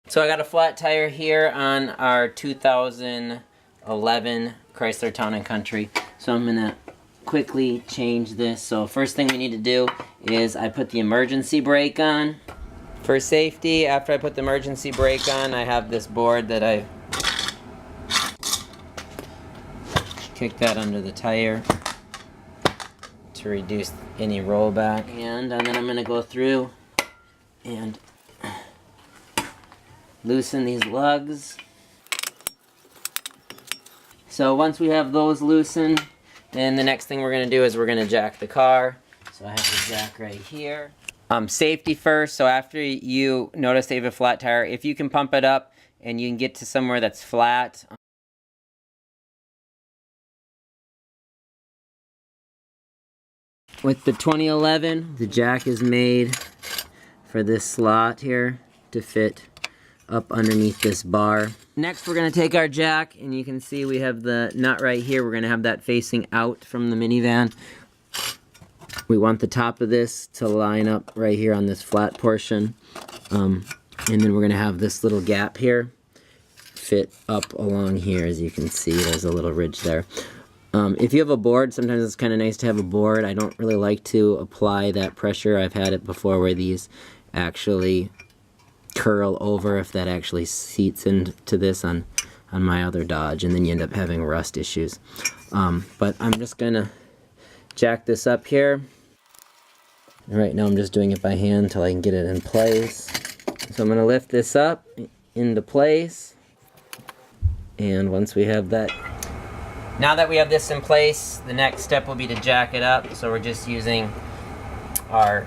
So I got a flat tire here on our 2011 Chrysler Town & Country. So I'm gonna quickly change this. So first thing we need to do is I put the emergency brake on. For safety, after I put the emergency brake on, I have this board that I kick that under the tire to reduce any rollback. And then I'm gonna go through and loosen these lugs. So once we have those loosened, then the next thing we're going to do is we're going to jack the car. So I have the jack right here. Safety first, so after you notice they have a flat tire, if you can pump it up and you can get to somewhere that's flat. With the 2011, the jack is made for this slot here to fit up underneath this bar. Next we're going to take our jack, and you can see we have the nut right here. We're going to have that facing out from the minivan. We want the top of this to line up right here on this flat portion. And then we're going to have this little gap here fit up along here. As you can see, there's a little ridge there. If you have a board, sometimes it's kind of nice to have a board. I don't really like to apply that pressure. I've had it before where these actually curl over, if that actually seats into this on my other Dodge, and then you end up having rust issues. But I'm just gonna jack this up here. Right now I'm just doing it by hand until I can get it in place. So I'm gonna lift this up into place, and once we have that, now that we have this in place, the next step will be to jack it up. So we're just using our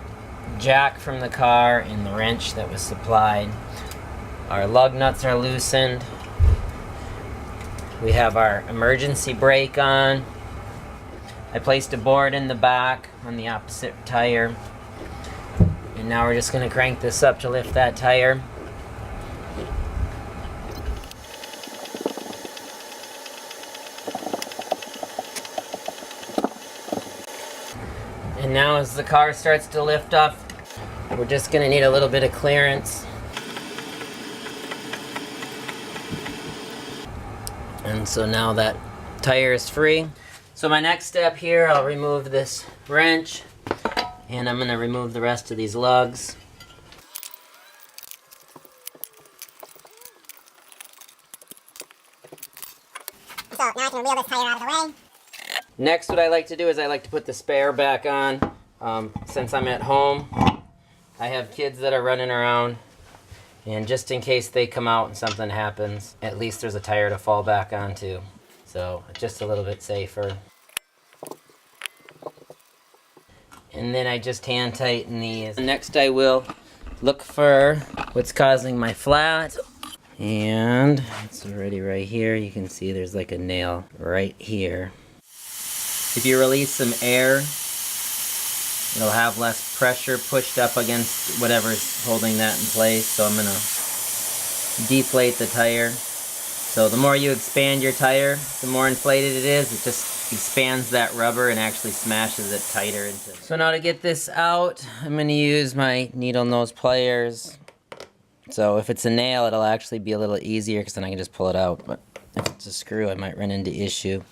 jack from the car and the wrench that was supplied. Our lug nuts are loosened. We have our emergency brake on. I placed a board in the back on the opposite tire. And now we're just going to crank this up to lift that tire. And now as the car starts to lift up, we're just going to need a little bit of clearance. And so now that tire is free. So my next step here, I'll remove this wrench, and I'm going to remove the rest of these lugs. So now I can wheel this tire out of the way. Next, what I like to do is I like to put the spare back on. Since I'm at home, I have kids that are running around, and just in case they come out and something happens, at least there's a tire to fall back onto. So just a little bit safer. And then I just hand tighten these. Next I will look for what's causing my flat. And it's already right here. You can see there's like a nail right here. If you release some air, it'll have less pressure pushed up against whatever's holding that in place. So I'm gonna deflate the tire. So the more you expand your tire, the more inflated it is. It just expands that rubber and actually smashes it tighter into it. So now to get this out, I'm gonna use my needle nose pliers. So if it's a nail, it'll actually be a little easier because then I can just pull it out. But if it's a screw, I might run into issue.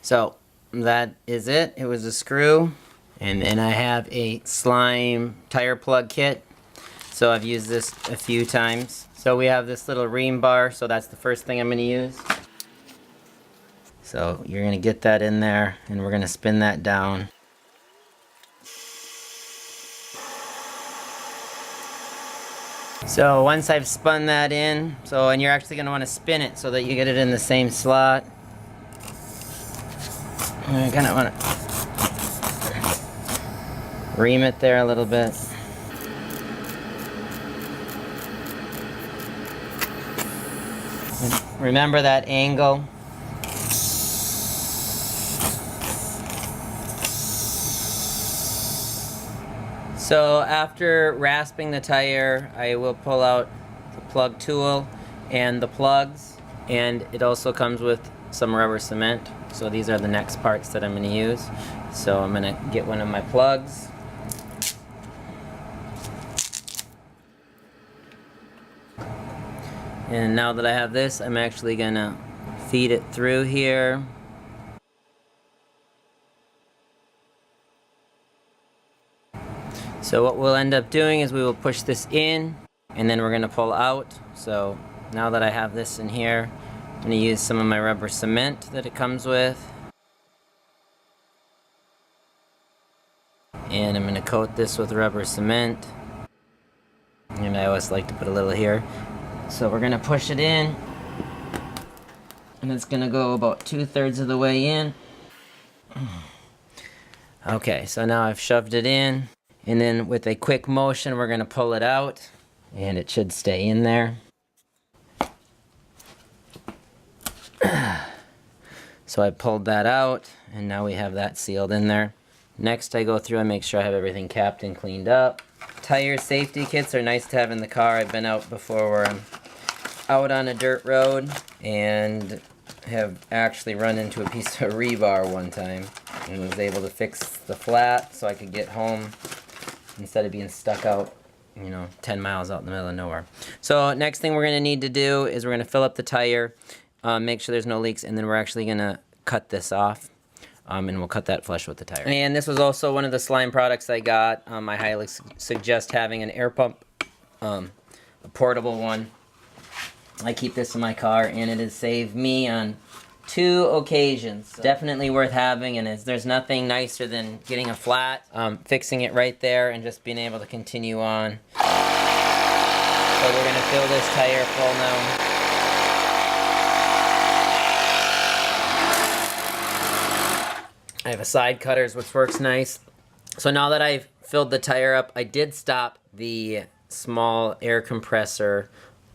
So that is it. It was a screw. And then I have a slime tire plug kit. So I've used this a few times. So we have this little ream bar. So that's the first thing I'm going to use. So you're going to get that in there, and we're going to spin that down. So once I've spun that in, and you're actually going to want to spin it so that you get it in the same slot. I kind of want to ream it there a little bit. And remember that angle. So after rasping the tire, I will pull out the plug tool and the plugs, and it also comes with some rubber cement. So these are the next parts that I'm going to use. So I'm going to get one of my plugs. And now that I have this, I'm actually going to feed it through here. So what we'll end up doing is we will push this in, and then we're going to pull out. So now that I have this in here, I'm going to use some of my rubber cement that it comes with. And I'm going to coat this with rubber cement. And I always like to put a little here. So we're going to push it in. And it's going to go about 2/3 of the way in. Okay, so now I've shoved it in. And then with a quick motion, we're going to pull it out. And it should stay in there. So I pulled that out, and now we have that sealed in there. Next, I go through and make sure I have everything capped and cleaned up. Tire safety kits are nice to have in the car. I've been out before where I'm out on a dirt road and have actually run into a piece of rebar one time and was able to fix the flat so I could get home instead of being stuck out, 10 miles out in the middle of nowhere. So next thing we're going to need to do is we're going to fill up the tire, make sure there's no leaks, and then we're actually going to cut this off. And we'll cut that flush with the tire. And this was also one of the slime products I got. I highly suggest having an air pump, a portable one. I keep this in my car, and it has saved me on 2 occasions. So definitely worth having, and there's nothing nicer than getting a flat, fixing it right there, and just being able to continue on. So we're going to fill this tire full now. I have a side cutters, which works nice. So now that I've filled the tire up, I did stop the small air compressor.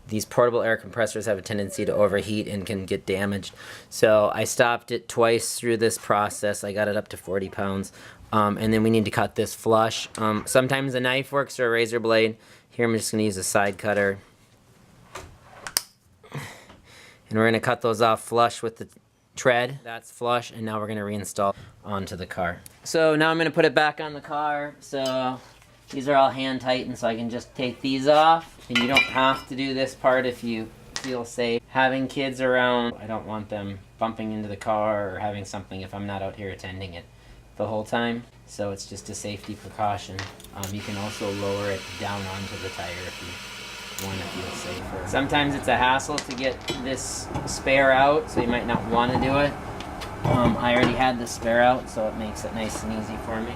These portable air compressors have a tendency to overheat and can get damaged. So I stopped it twice through this process. I got it up to 40 pounds. And then we need to cut this flush. Sometimes a knife works or a razor blade. Here I'm just going to use a side cutter. And we're going to cut those off flush with the tread. That's flush, and now we're going to reinstall onto the car. So now I'm going to put it back on the car. So these are all hand tightened, so I can just take these off. And you don't have to do this part if you feel safe. Having kids around, I don't want them bumping into the car or having something if I'm not out here attending it the whole time. So it's just a safety precaution. You can also lower it down onto the tire if you want to feel safer. Sometimes it's a hassle to get this spare out, so you might not want to do it. I already had the spare out, so it makes it nice and easy for me.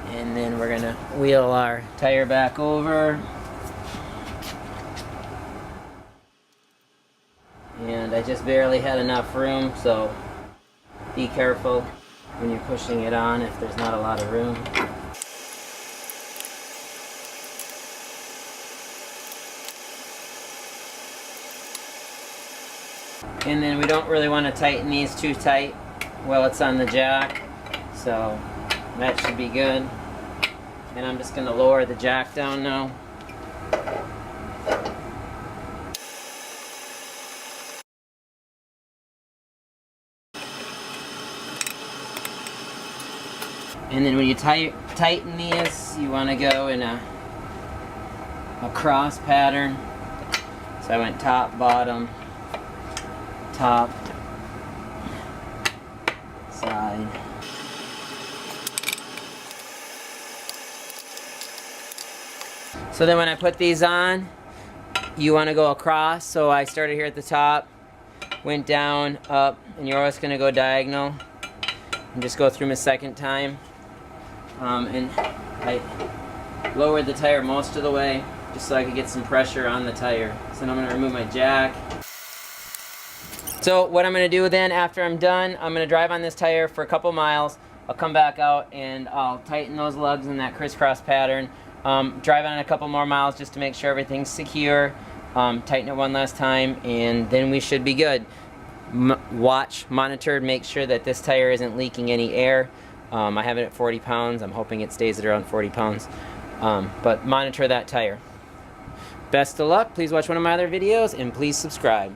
And then we're going to wheel our tire back over. And I just barely had enough room, so be careful when you're pushing it on if there's not a lot of room. And then we don't really want to tighten these too tight while it's on the jack, so that should be good. And I'm just going to lower the jack down now. And then when you tighten these, you want to go in a cross pattern. So I went top, bottom, top, side. So then when I put these on, you want to go across. So I started here at the top, went down, up, and you're always going to go diagonal. And just go through them a second time. And I lowered the tire most of the way, just so I could get some pressure on the tire. So now I'm going to remove my jack. So what I'm going to do then, after I'm done, I'm going to drive on this tire for a couple miles. I'll come back out and I'll tighten those lugs in that crisscross pattern. Drive on a couple more miles just to make sure everything's secure. Tighten it one last time, and then we should be good. Monitor, make sure that this tire isn't leaking any air. I have it at 40 pounds. I'm hoping it stays at around 40 pounds. But monitor that tire. Best of luck. Please watch one of my other videos, and please subscribe.